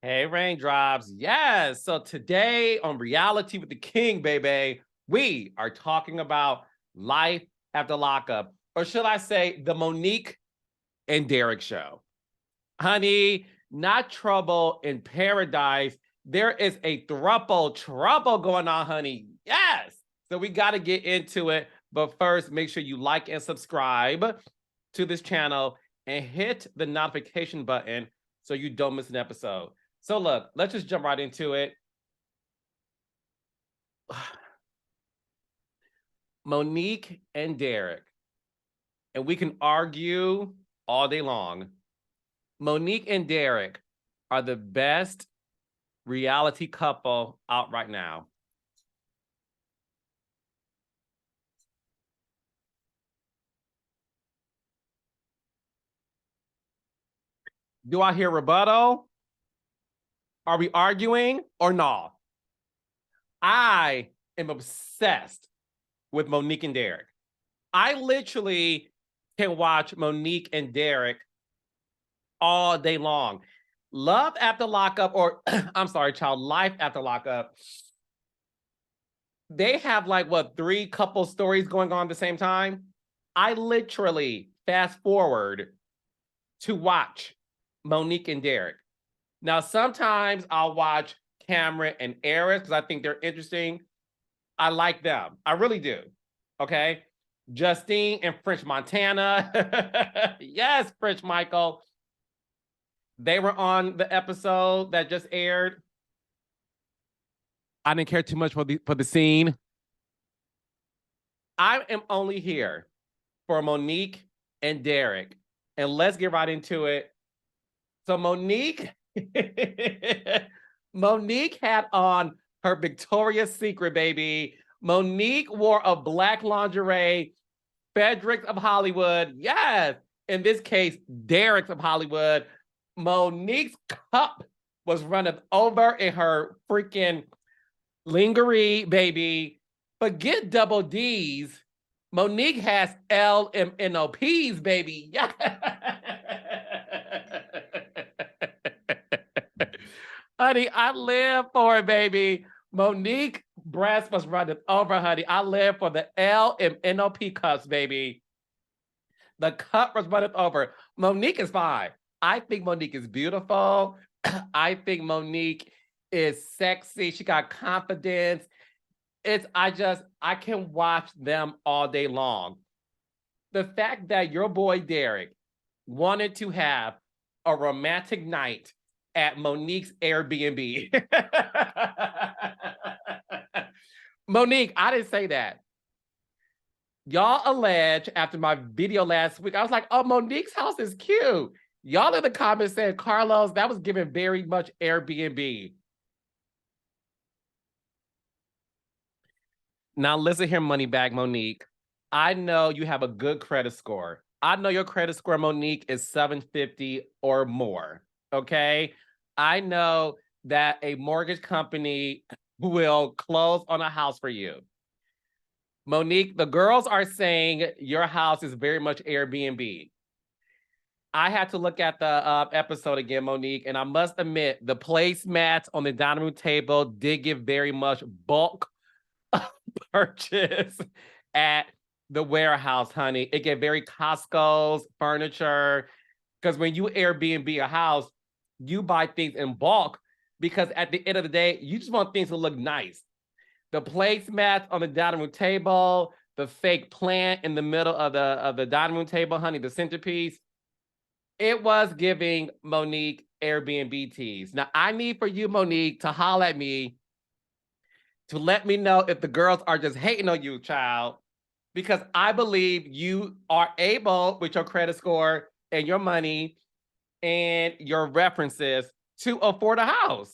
Hey, raindrops. Yes. So today on Reality with the King, baby, we are talking about Life After Lockup, or should I say, the Monique and Derek show. Honey, not trouble in paradise. There is a trouble going on, honey. Yes. So we got to get into it. But first, make sure you like and subscribe to this channel and hit the notification button so you don't miss an episode. So look, let's just jump right into it. Monique and Derek, and we can argue all day long. Monique and Derek are the best reality couple out right now. Do I hear rebuttal? Are we arguing or no? I am obsessed with Monique and Derek. I literally can watch Monique and Derek all day long. Love After Lockup, or I'm sorry, child, Life After Lockup. They have like what, 3 couple stories going on at the same time. I literally fast forward to watch Monique and Derek. Now, sometimes I'll watch Cameron and Eris because I think they're interesting. I like them. I really do. Okay. Justine and French Montana. Yes, French Michael. They were on the episode that just aired. I didn't care too much for the scene. I am only here for Monique and Derek. And let's get right into it. So Monique, Monique had on her Victoria's Secret, baby. Monique wore a black lingerie, Fredericks of Hollywood. Yes. In this case, Derek's of Hollywood. Monique's cup was running over in her freaking lingerie, baby. Forget double D's. Monique has LMNOPs, baby. Yeah. Honey, I live for it, baby. Monique breast was running over, honey. I live for the LMNOP cups, baby. The cup was running over. Monique is fine. I think Monique is beautiful. I think Monique is sexy. She got confidence. I can watch them all day long. The fact that your boy Derek wanted to have a romantic night at Monique's Airbnb. Monique, I didn't say that. Y'all allege after my video last week, I was like, oh, Monique's house is cute. Y'all in the comments said, Carlos, that was given very much Airbnb. Now listen here, Moneybagg Monique. I know you have a good credit score. I know your credit score, Monique, is 750 or more. Okay. I know that a mortgage company will close on a house for you. Monique, the girls are saying your house is very much Airbnb. I had to look at the episode again, Monique, and I must admit the placemats on the dining room table did give very much bulk purchase at the warehouse, honey. It gave very Costco's furniture, because when you Airbnb a house, you buy things in bulk because at the end of the day, you just want things to look nice. The placemats on the dining room table, the fake plant in the middle of the dining room table, honey, the centerpiece. It was giving Monique Airbnb teas. Now, I need for you, Monique, to holler at me to let me know if the girls are just hating on you, child, because I believe you are able, with your credit score and your money and your references, to afford a house.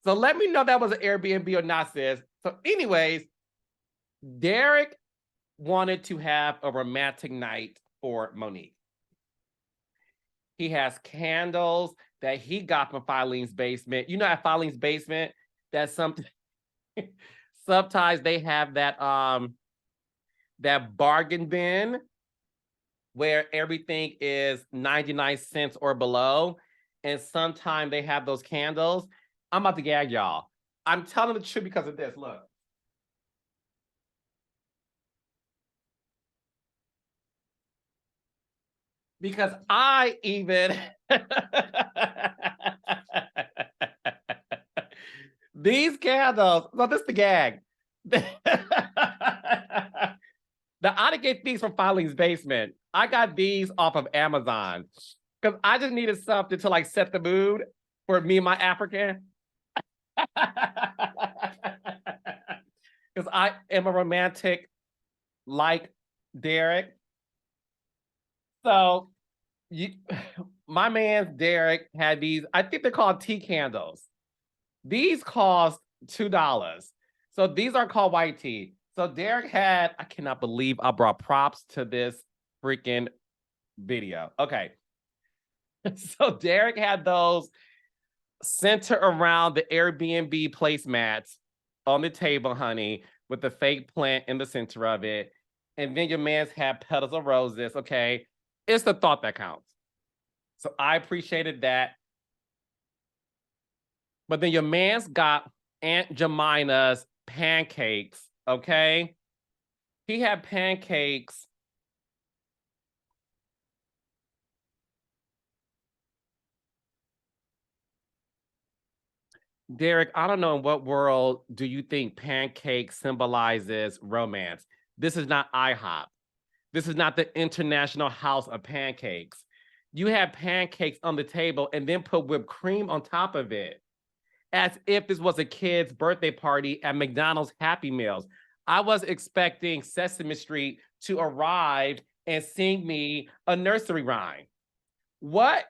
So let me know if that was an Airbnb or not, sis. So anyways, Derek wanted to have a romantic night for Monique. He has candles that he got from Filene's basement. You know, at Filene's basement, that sometimes they have that bargain bin where everything is 99 cents or below. and sometimes they have those candles. I'm about to gag y'all. I'm telling the truth because of this. Look. Because I even these candles. No, this is the gag. I didn't get these from Filene's Basement. I got these off of Amazon because I just needed something to like set the mood for me and my African. Because I am a romantic like Derek. So you, my man Derek had these, I think they're called tea candles. These cost $2. So these are called white tea. So Derek had, I cannot believe I brought props to this freaking video. Okay. So Derek had those center around the Airbnb placemats on the table, honey, with the fake plant in the center of it. And then your man's had petals of roses. Okay. It's the thought that counts. So I appreciated that. But then your man's got Aunt Jemima's pancakes, okay? He had pancakes. Derek, I don't know in what world do you think pancake symbolizes romance? This is not IHOP. This is not the International House of Pancakes. You had pancakes on the table and then put whipped cream on top of it, as if this was a kid's birthday party at McDonald's Happy Meals. I was expecting Sesame Street to arrive and sing me a nursery rhyme. What?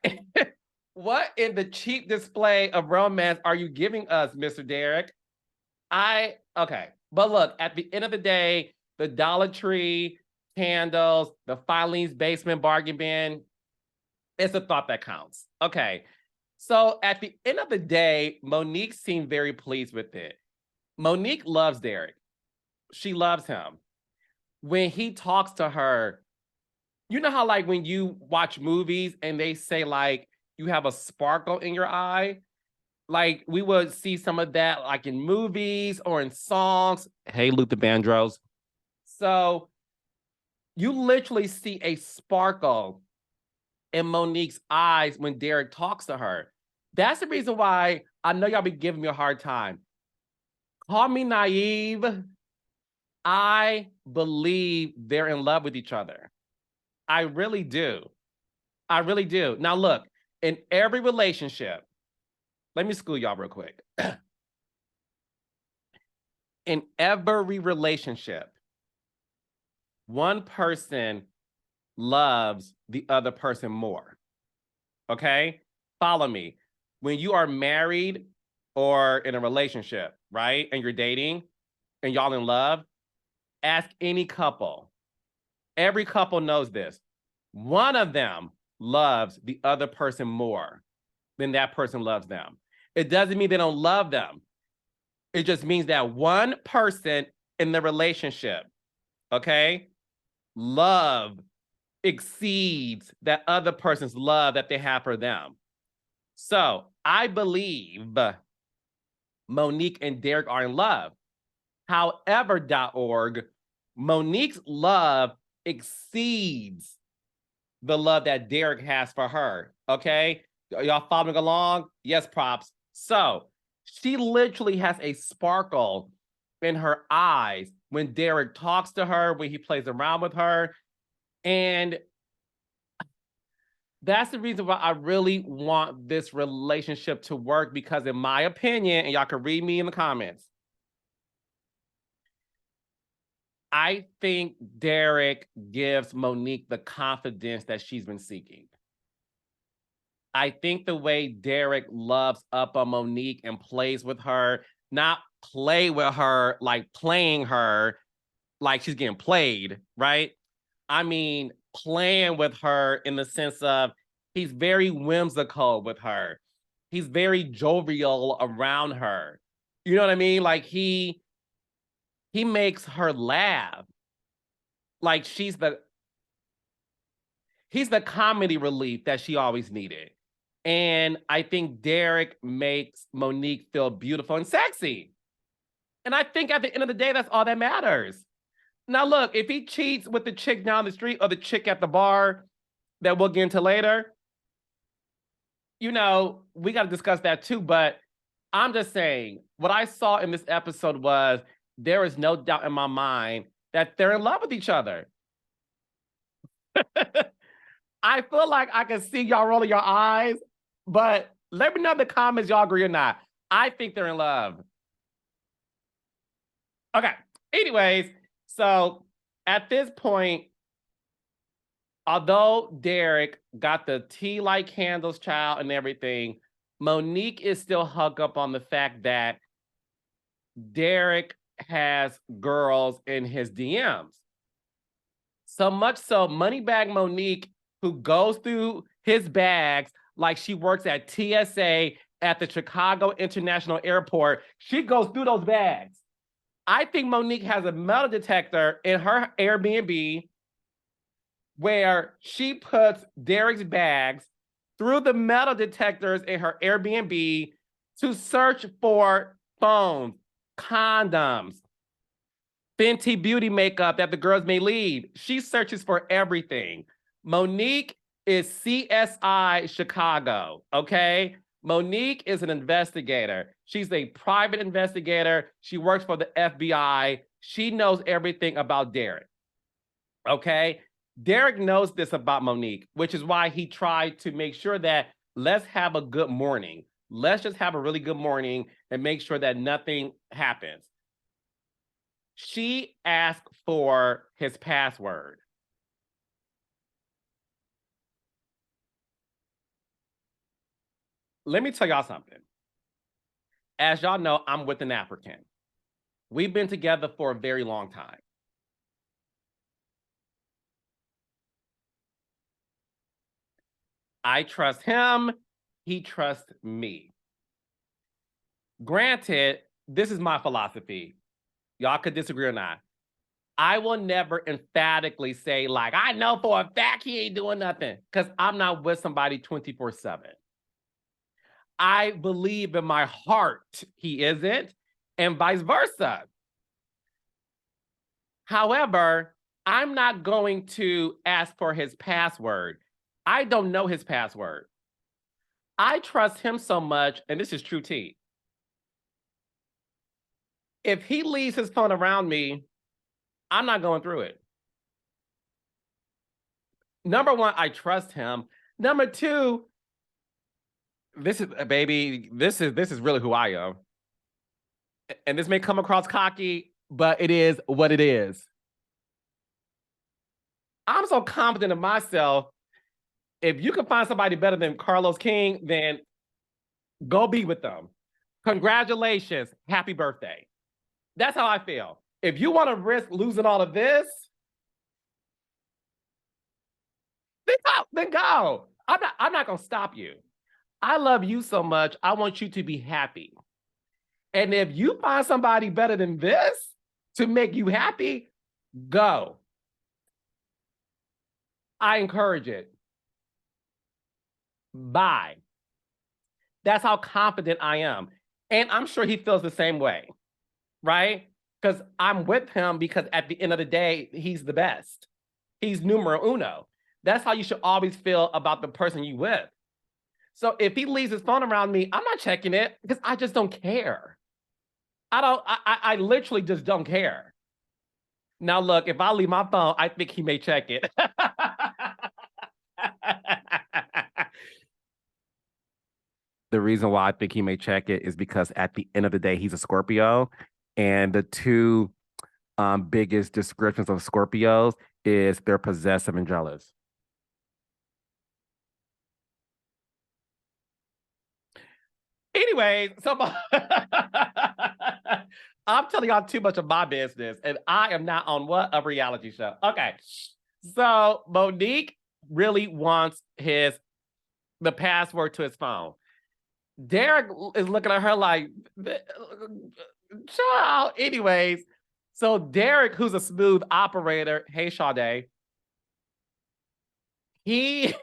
What in the cheap display of romance are you giving us, Mr. Derek? Okay. But look, at the end of the day, the Dollar Tree candles, the Filene's Basement bargain bin, it's a thought that counts. Okay. So at the end of the day, Monique seemed very pleased with it. Monique loves Derek. She loves him. When he talks to her, you know how like when you watch movies and they say like you have a sparkle in your eye? Like we would see some of that like in movies or in songs. Hey, Luther Vandross. So you literally see a sparkle in Monique's eyes when Derek talks to her. That's the reason why I know y'all be giving me a hard time. Call me naive. I believe they're in love with each other. I really do. I really do. Now, look, in every relationship, let me school y'all real quick. In every relationship, one person loves the other person more. Okay? Follow me. When you are married or in a relationship, right? And you're dating and y'all in love, ask any couple. Every couple knows this. One of them loves the other person more than that person loves them. It doesn't mean they don't love them. It just means that one person in the relationship, okay, love exceeds that other person's love that they have for them. So I believe Monique and Derek are in love. However.org, Monique's love exceeds the love that Derek has for her. Okay? Y'all following along? Yes, props. So she literally has a sparkle in her eyes when Derek talks to her, when he plays around with her. And that's the reason why I really want this relationship to work, because in my opinion, and y'all can read me in the comments, I think Derek gives Monique the confidence that she's been seeking. I think the way Derek loves up on Monique and plays with her, not play with her like playing her like she's getting played, right? I mean, playing with her in the sense of he's very whimsical with her. He's very jovial around her. You know what I mean? Like he makes her laugh. Like he's the comedy relief that she always needed. And I think Derek makes Monique feel beautiful and sexy. And I think at the end of the day, that's all that matters. Now, look, if he cheats with the chick down the street or the chick at the bar that we'll get into later, we got to discuss that too. But I'm just saying, what I saw in this episode was there is no doubt in my mind that they're in love with each other. I feel like I can see y'all rolling your eyes, but let me know in the comments y'all agree or not. I think they're in love. Okay. Anyways, so at this point, although Derek got the tea light candles, child, and everything, Monique is still hung up on the fact that Derek has girls in his DMs. So much so, Moneybagg Monique, who goes through his bags like she works at TSA at the Chicago International Airport, she goes through those bags. I think Monique has a metal detector in her Airbnb where she puts Derek's bags through the metal detectors in her Airbnb to search for phones, condoms, Fenty Beauty makeup that the girls may leave. She searches for everything. Monique is CSI Chicago, okay? Monique is an investigator. She's a private investigator. She works for the FBI. She knows everything about Derek, okay? Derek knows this about Monique, which is why he tried to make sure that let's have a good morning. Let's just have a really good morning and make sure that nothing happens. She asked for his password. Let me tell y'all something. As y'all know, I'm with an African. We've been together for a very long time. I trust him. He trusts me. Granted, this is my philosophy. Y'all could disagree or not. I will never emphatically say, like, I know for a fact he ain't doing nothing, because I'm not with somebody 24/7. I believe in my heart he isn't, and vice versa. However, I'm not going to ask for his password. I don't know his password. I trust him so much, and this is true tea. If he leaves his phone around me, I'm not going through it. Number one, I trust him. Number two, this is really who I am. And this may come across cocky, but it is what it is. I'm so confident in myself. If you can find somebody better than Carlos King, then go be with them. Congratulations. Happy birthday. That's how I feel. If you want to risk losing all of this, then go. I'm not going to stop you. I love you so much. I want you to be happy. And if you find somebody better than this to make you happy, go. I encourage it. Bye. That's how confident I am. And I'm sure he feels the same way, right? Because I'm with him because at the end of the day, he's the best. He's numero uno. That's how you should always feel about the person you with. So if he leaves his phone around me, I'm not checking it because I just don't care. I literally just don't care. Now, look, if I leave my phone, I think he may check it. The reason why I think he may check it is because at the end of the day, he's a Scorpio. And the two biggest descriptions of Scorpios is they're possessive and jealous. Anyway, so I'm telling y'all too much of my business, and I am not on what? A reality show. Okay. So Monique really wants the password to his phone. Derek is looking at her like, child. Anyways, so Derek, who's a smooth operator, hey, Sade, he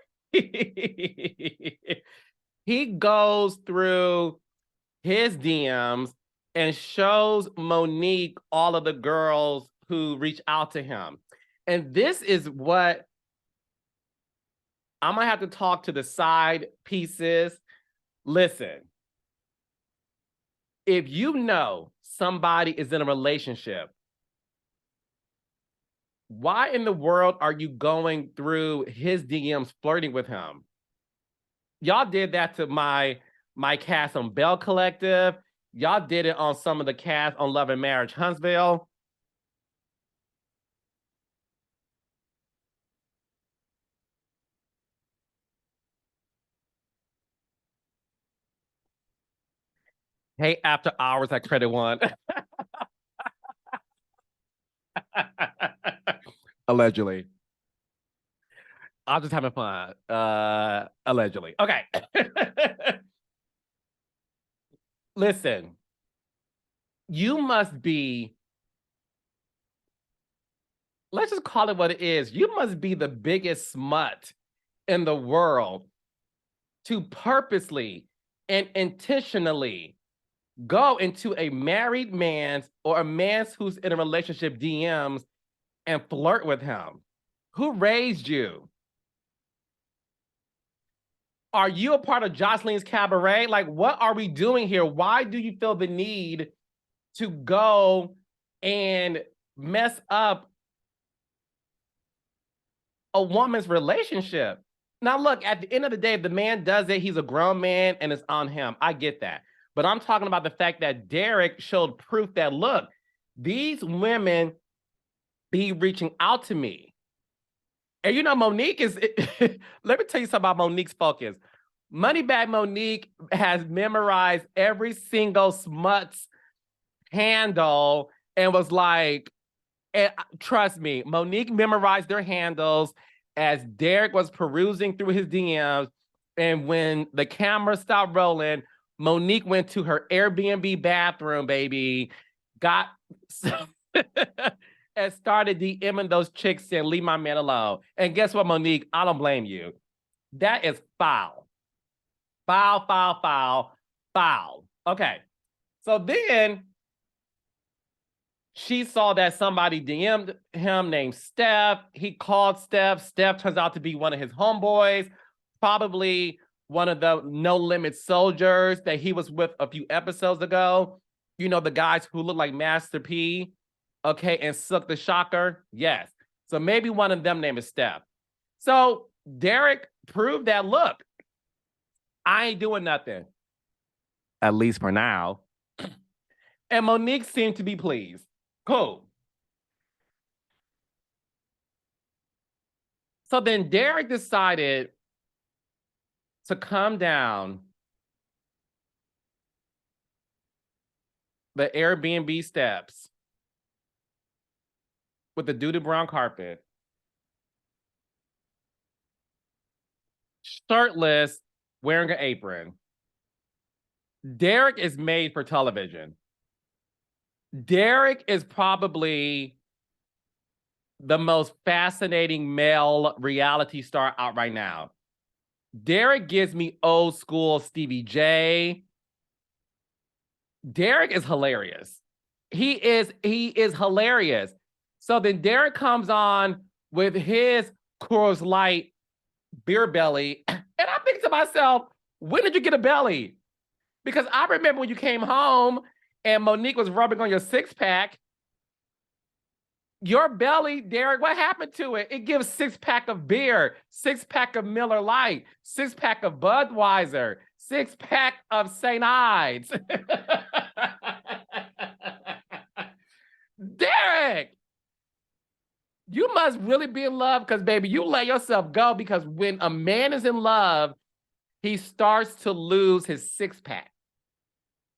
He goes through his DMs and shows Monique all of the girls who reach out to him. And this is what I'm gonna have to talk to the side pieces. Listen, if you know somebody is in a relationship, why in the world are you going through his DMs flirting with him? Y'all did that to my cast on Bell Collective. Y'all did it on some of the cast on Love and Marriage Huntsville. Hey, After Hours at Credit One. Allegedly. I'm just having fun. Allegedly. Okay. Listen, you must be, let's just call it what it is. You must be the biggest smut in the world to purposely and intentionally go into a married man's or a man's who's in a relationship DMs and flirt with him. Who raised you? Are you a part of Jocelyn's cabaret? Like, what are we doing here? Why do you feel the need to go and mess up a woman's relationship? Now, look, at the end of the day, if the man does it, he's a grown man and it's on him. I get that. But I'm talking about the fact that Derek showed proof that, look, these women be reaching out to me. And you know, Monique is, let me tell you something about Monique's focus. Moneybagg Monique has memorized every single smut's handle and was like, and trust me, Monique memorized their handles as Derek was perusing through his DMs. And when the camera stopped rolling, Monique went to her Airbnb bathroom, baby, got and started DMing those chicks saying, leave my man alone. And guess what, Monique? I don't blame you. That is foul. Foul, foul, foul, foul. Okay. So then she saw that somebody DM'd him named Steph. He called Steph. Steph turns out to be one of his homeboys, probably one of the No Limit soldiers that he was with a few episodes ago. You know, the guys who look like Master P, okay, and Sook the Shocker. Yes. So maybe one of them name is Steph. So Derek proved that, look, I ain't doing nothing, at least for now. And Monique seemed to be pleased. Cool. So then Derek decided to come down the Airbnb steps with the doo-doo brown carpet, shirtless, wearing an apron. Derek is made for television. Derek is probably the most fascinating male reality star out right now. Derek gives me old school Stevie J. Derek is hilarious. He is hilarious. So then Derek comes on with his Coors Light beer belly. And I think to myself, when did you get a belly? Because I remember when you came home and Monique was rubbing on your six-pack. Your belly, Derek, what happened to it? It gives six-pack of beer, six-pack of Miller Lite, six-pack of Budweiser, six-pack of St. Ides. Derek, you must really be in love because, baby, you let yourself go because when a man is in love, he starts to lose his six-pack.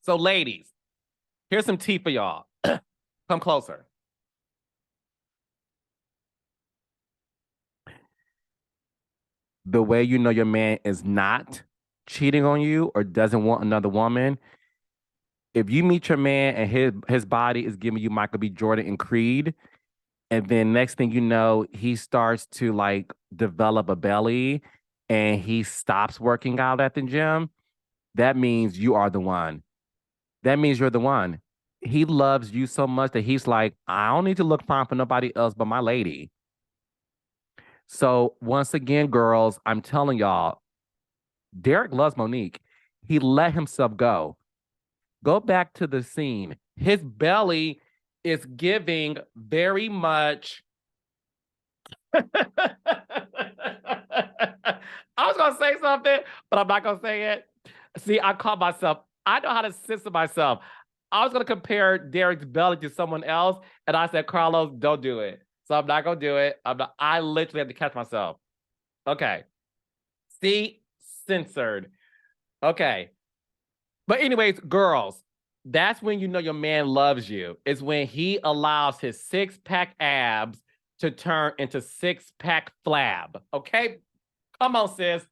So, ladies, here's some tea for y'all. Come closer. The way you know your man is not cheating on you or doesn't want another woman, if you meet your man and his body is giving you Michael B. Jordan and Creed, and then next thing you know, he starts to like develop a belly and he stops working out at the gym, that means you are the one. That means you're the one. He loves you so much that he's like, I don't need to look fine for nobody else but my lady. So once again, girls, I'm telling y'all, Derek loves Monique. He let himself go. Go back to the scene. His belly is giving very much. I was gonna say something, but I'm not gonna say it. See, I caught myself. I know how to censor myself. I was gonna compare Derek's belly to someone else, and I said, Carlos, don't do it. So I'm not gonna do it. I literally have to catch myself. Okay. See, censored. Okay. But anyways, girls, that's when you know your man loves you. It's when he allows his six-pack abs to turn into six-pack flab. Okay? Come on, sis.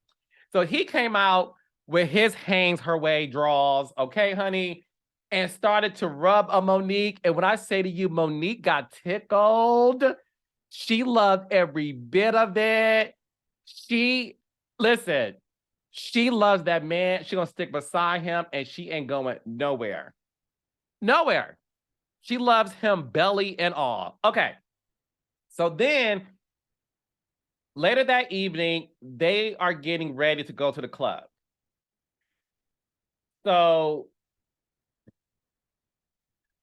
So he came out with his hangs her way draws, okay, honey, and started to rub on Monique. And when I say to you, Monique got tickled. She loved every bit of it. Listen, she loves that man. She's gonna stick beside him and she ain't going nowhere. Nowhere. She loves him belly and all. Okay. So then later that evening, they are getting ready to go to the club. So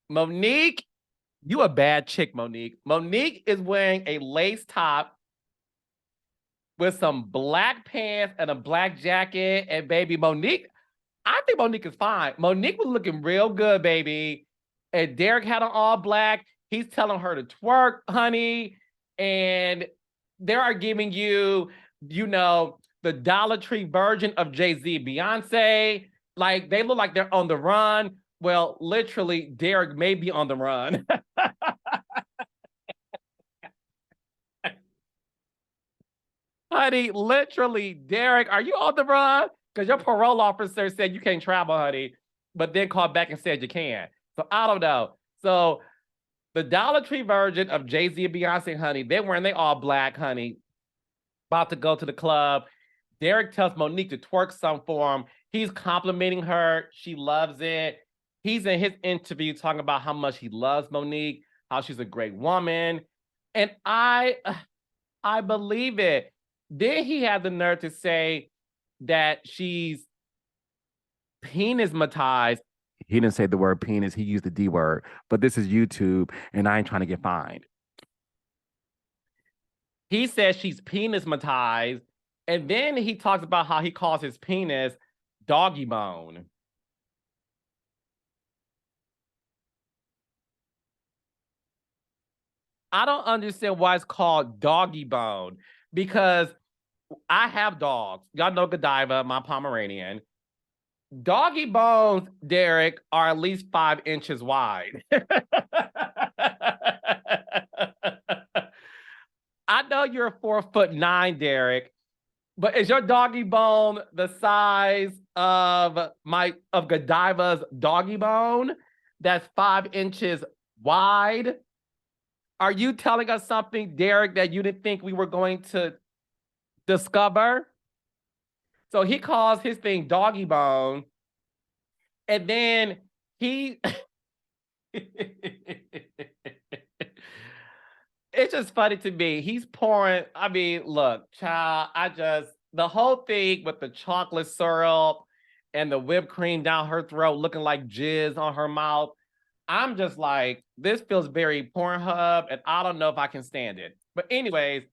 Monique, you a bad chick, Monique. Monique is wearing a lace top with some black pants and a black jacket. And baby, Monique, I think Monique is fine. Monique was looking real good, baby. And Derek had on all black. He's telling her to twerk, honey. And they are giving you, you know, the Dollar Tree version of Jay-Z, Beyonce. Like, they look like they're on the run. Well, literally, Derek may be on the run. Honey, literally, Derek, are you on the run? Because your parole officer said you can't travel, honey, but then called back and said you can. So I don't know. So the Dollar Tree version of Jay-Z and Beyonce, honey, they're wearing they all black, honey, about to go to the club. Derek tells Monique to twerk some for him. He's complimenting her. She loves it. He's in his interview talking about how much he loves Monique, how she's a great woman. And I believe it. Then he had the nerve to say that she's penismatized. He didn't say the word penis. He used the D word. But this is YouTube, and I ain't trying to get fined. He says she's penismatized, and then he talks about how he calls his penis DoggyBone. I don't understand why it's called DoggyBone because I have dogs. Y'all know Godiva, my Pomeranian. Doggy bones, Derek, are at least 5 inches wide. I know you're 4'9", Derek, but is your doggy bone the size of Godiva's doggy bone? That's 5 inches wide. Are you telling us something, Derek, that you didn't think we were going to discover? So he calls his thing doggy bone. And then he it's just funny to me. He's pouring, I mean, look, child, the whole thing with the chocolate syrup and the whipped cream down her throat looking like jizz on her mouth. I'm just like, this feels very Pornhub, and I don't know if I can stand it. But anyways,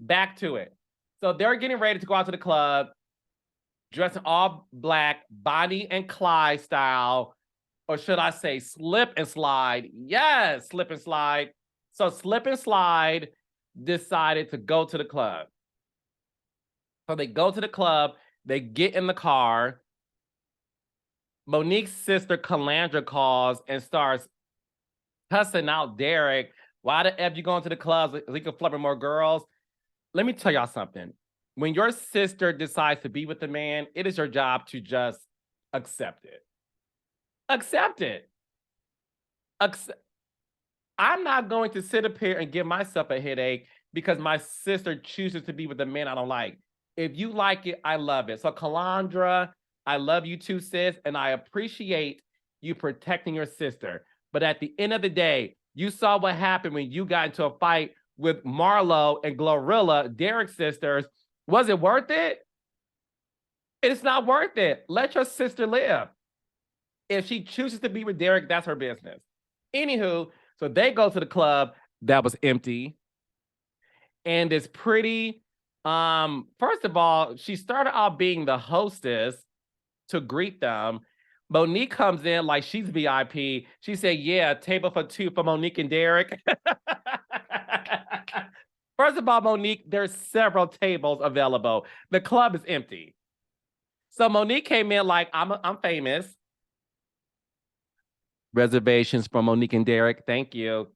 back to it. So they're getting ready to go out to the club, dressed in all black, Bonnie and Clyde style, or should I say slip and slide? Yes, slip and slide. So Slip and Slide decided to go to the club. So they go to the club, they get in the car. Monique's sister Calandra calls and starts cussing out Derek. Why the F you going to the clubs? So he can flirt with more girls. Let me tell y'all something. When your sister decides to be with a man, it is your job to just accept it. Accept it. I'm not going to sit up here and give myself a headache because my sister chooses to be with a man I don't like. If you like it, I love it. So Calandra, I love you too, sis, and I appreciate you protecting your sister. But at the end of the day, you saw what happened when you got into a fight with Marlo and Glorilla, Derek's sisters. Was it worth it? It's not worth it. Let your sister live. If she chooses to be with Derek, that's her business. Anywho, so they go to the club that was empty. And it's pretty. First of all, she started out being the hostess to greet them. Monique comes in like she's VIP. She said, yeah, table for two for Monique and Derek. First of all, Monique, there's several tables available. The club is empty. So Monique came in like, I'm famous. Reservations for Monique and Derek. Thank you.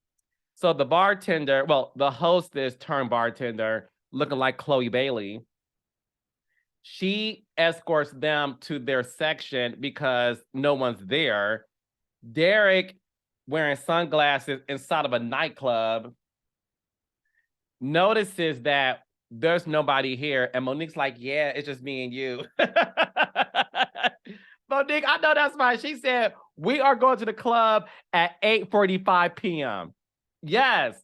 So the bartender, well, the hostess turned bartender, looking like Chloe Bailey. She escorts them to their section because no one's there. Derek, wearing sunglasses inside of a nightclub, notices that there's nobody here. And Monique's like, yeah, it's just me and you. Monique, I know that's fine. She said, we are going to the club at 8:45 p.m. Yes,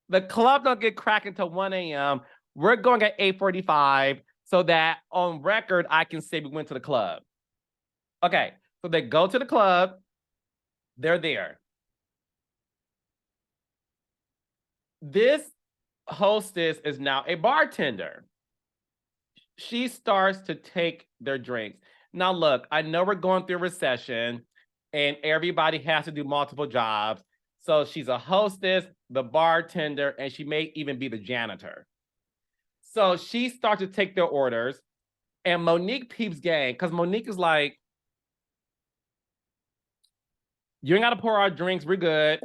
the club don't get cracking until 1 a.m. We're going at 8:45 so that on record, I can say we went to the club. Okay, so they go to the club. They're there. This hostess is now a bartender. She starts to take their drinks. Now, look, I know we're going through a recession and everybody has to do multiple jobs. So she's a hostess, the bartender, and she may even be the janitor. So she starts to take their orders, and Monique peeps game because Monique is like, you ain't got to pour our drinks. We're good.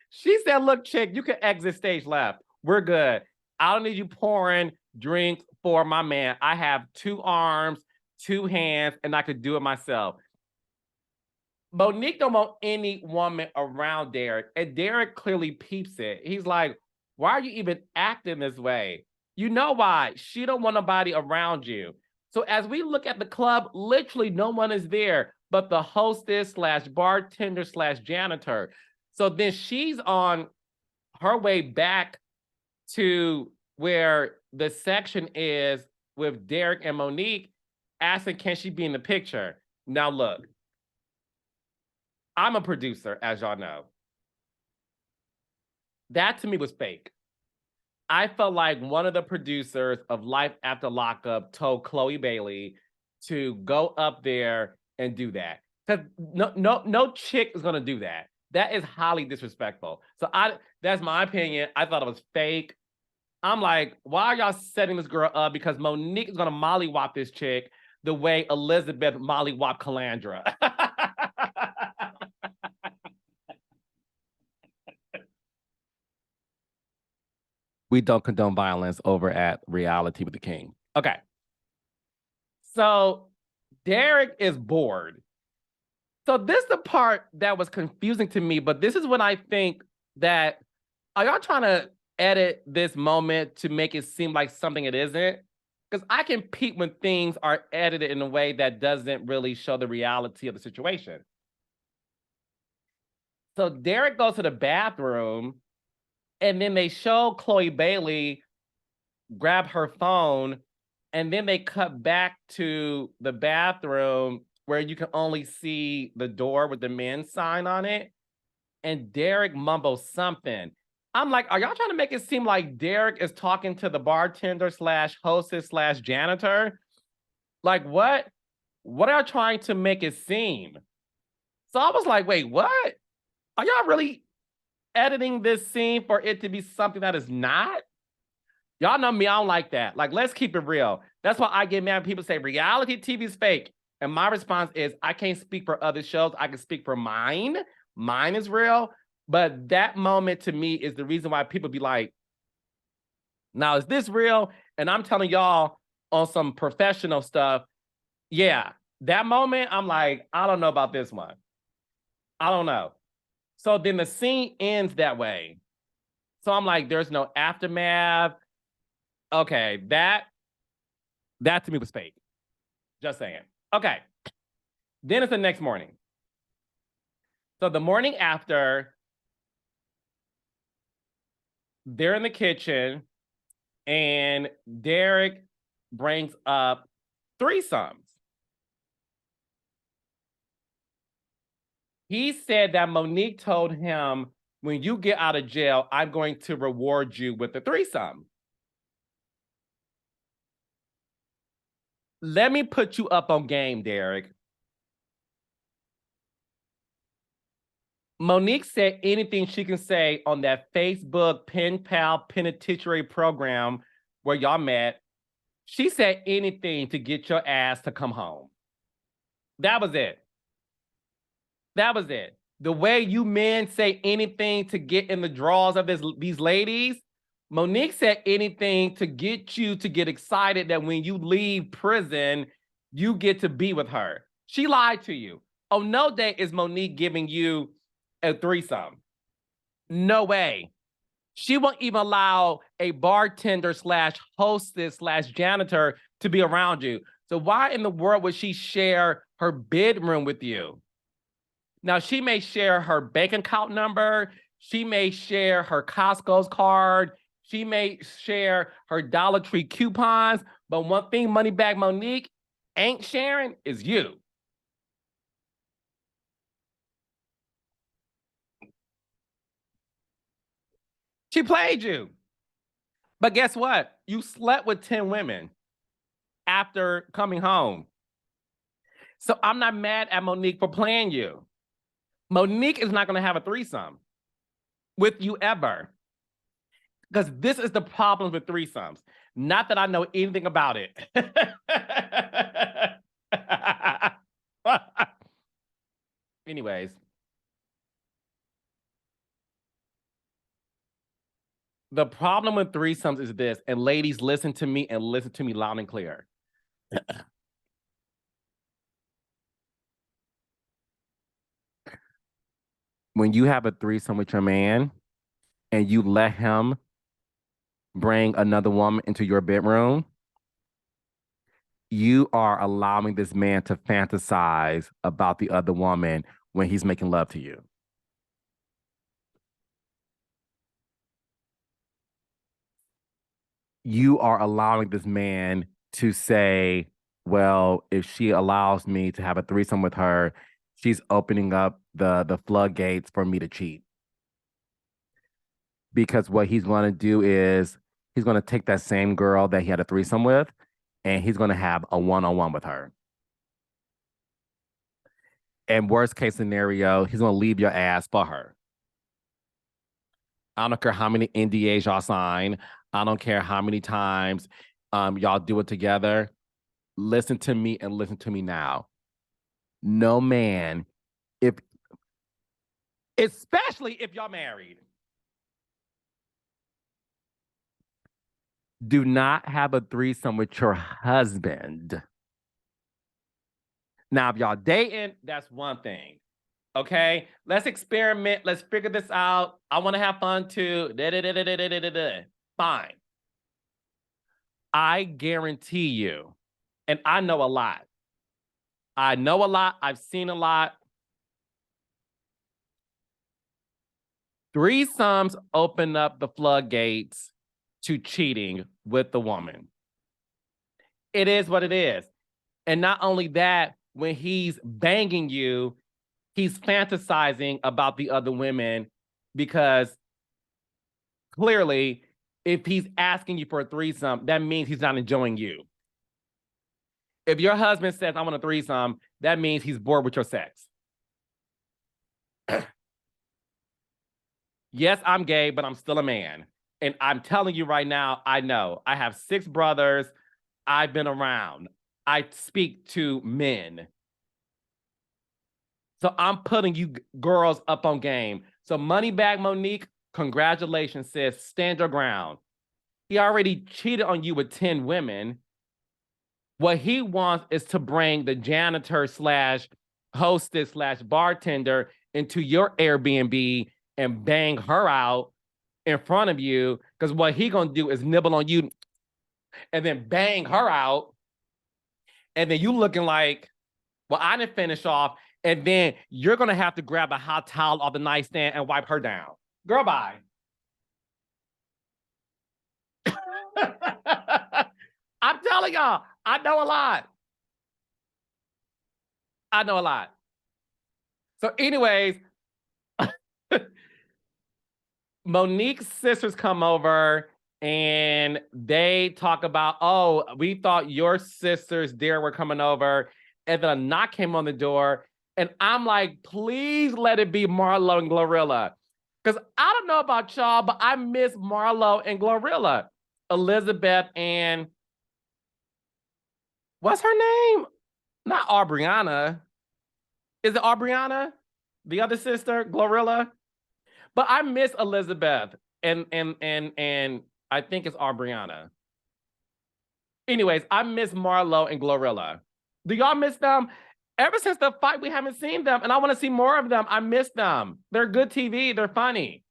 She said, look, chick, you can exit stage left. We're good. I don't need you pouring drinks for my man. I have 2 arms, 2 hands, and I could do it myself. Monique don't want any woman around Derek, and Derek clearly peeps it. He's like, why are you even acting this way? You know why? She don't want nobody around you. So as we look at the club, literally no one is there but the hostess slash bartender slash janitor. So then she's on her way back to where the section is with Derek and Monique, asking, can she be in the picture? Now look, I'm a producer, as y'all know. That to me was fake. I felt like one of the producers of Life After Lockup told Chloe Bailey to go up there and do that. Because no chick is gonna do that. That is highly disrespectful. So that's my opinion. I thought it was fake. I'm like, why are y'all setting this girl up? Because Monique is gonna mollywop this chick the way Elizabeth mollywop Calandra. We don't condone violence over at Reality with the King. Okay. So Derek is bored. So this is the part that was confusing to me, but this is when I think that, are y'all trying to edit this moment to make it seem like something it isn't? Because I can peep when things are edited in a way that doesn't really show the reality of the situation. So Derek goes to the bathroom, and then they show Chloe Bailey grab her phone, and then they cut back to the bathroom where you can only see the door with the men's sign on it. And Derek mumbles something. I'm like, are y'all trying to make it seem like Derek is talking to the bartender slash hostess slash janitor? Like, what? What are y'all trying to make it seem? So I was like, wait, what? Are y'all really editing this scene for it to be something that is not? Y'all know me, I don't like that. Like, let's keep it real. That's why I get mad when people say reality TV is fake. And my response is, I can't speak for other shows. I can speak for mine. Mine is real. But that moment to me is the reason why people be like, now, is this real? And I'm telling y'all on some professional stuff, yeah, that moment, I'm like, I don't know about this one. I don't know. So then the scene ends that way. So I'm like, there's no aftermath. Okay, that That to me was fake. Just saying. Okay. Then it's the next morning. So the morning after, they're in the kitchen and Derek brings up threesomes. He said that Monique told him, when you get out of jail, I'm going to reward you with a threesome. Let me put you up on game, Derek. Monique said anything she can say on that Facebook pen pal penitentiary program where y'all met. She said anything to get your ass to come home. That was it. That was it. The way you men say anything to get in the draws of these ladies, Monique said anything to get you to get excited that when you leave prison, you get to be with her. She lied to you. Oh, no day is Monique giving you a threesome. No way. She won't even allow a bartender slash hostess slash janitor to be around you. So why in the world would she share her bedroom with you? Now, she may share her bank account number. She may share her Costco's card. She may share her Dollar Tree coupons. But one thing Moneybagg Monique ain't sharing is you. She played you. But guess what? You slept with 10 women after coming home. So I'm not mad at Monique for playing you. Monique is not going to have a threesome with you ever. Because this is the problem with threesomes. Not that I know anything about it. Anyways. The problem with threesomes is this, and ladies, listen to me and listen to me loud and clear. When you have a threesome with your man and you let him bring another woman into your bedroom, you are allowing this man to fantasize about the other woman when he's making love to you. You are allowing this man to say, well, if she allows me to have a threesome with her, she's opening up the floodgates for me to cheat. Because what he's going to do is he's going to take that same girl that he had a threesome with, and he's going to have a one-on-one with her. And worst case scenario, he's going to leave your ass for her. I don't care how many NDAs y'all sign. I don't care how many times y'all do it together. Listen to me and listen to me now. No man, especially if y'all married, do not have a threesome with your husband. Now, if y'all dating, that's one thing. Okay, let's experiment. Let's figure this out. I want to have fun too. Fine. I guarantee you, and I know a lot. I know a lot. I've seen a lot. Threesomes open up the floodgates to cheating with the woman. It is what it is. And not only that, when he's banging you, he's fantasizing about the other women, because clearly, if he's asking you for a threesome, that means he's not enjoying you. If your husband says, I want a threesome, that means he's bored with your sex. Yes, I'm gay, but I'm still a man. And I'm telling you right now, I know. I have 6 brothers. I've been around. I speak to men. So I'm putting you girls up on game. So Moneybagg Monique, congratulations, sis. Stand your ground. He already cheated on you with 10 women. What he wants is to bring the janitor slash hostess slash bartender into your Airbnb and bang her out in front of you. Because what he gonna do is nibble on you and then bang her out And then you looking like, well, I didn't finish off. And then you're going to have to grab a hot towel off the nightstand and wipe her down. Girl, bye. I'm telling y'all, I know a lot. I know a lot. So anyways, Monique's sisters come over and they talk about, oh, we thought your sisters, Derek, were coming over. And then a knock came on the door. And I'm like, please let it be Marlo and Glorilla. Because I don't know about y'all, but I miss Marlo and Glorilla. Elizabeth and what's her name? Not Aubriana. Is it Aubriana? The other sister, Glorilla? But I miss Elizabeth and I think it's Aubriana. Anyways, I miss Marlo and Glorilla. Do y'all miss them? Ever since the fight, we haven't seen them, and I want to see more of them. I miss them. They're good TV. They're funny.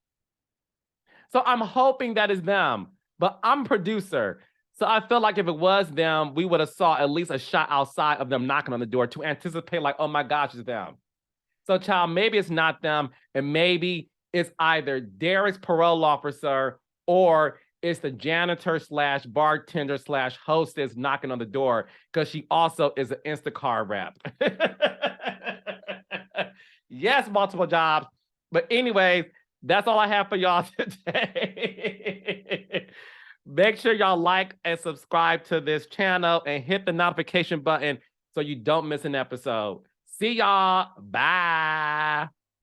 So I'm hoping that is them. But I'm producer. So I feel like if it was them, we would have saw at least a shot outside of them knocking on the door to anticipate like, oh my gosh, it's them. So child, maybe it's not them. And maybe it's either Derek's parole officer or it's the janitor slash bartender slash hostess knocking on the door because she also is an Instacart rep. Yes, multiple jobs. But anyways, that's all I have for y'all today. Make sure y'all like and subscribe to this channel and hit the notification button so you don't miss an episode. See y'all. Bye.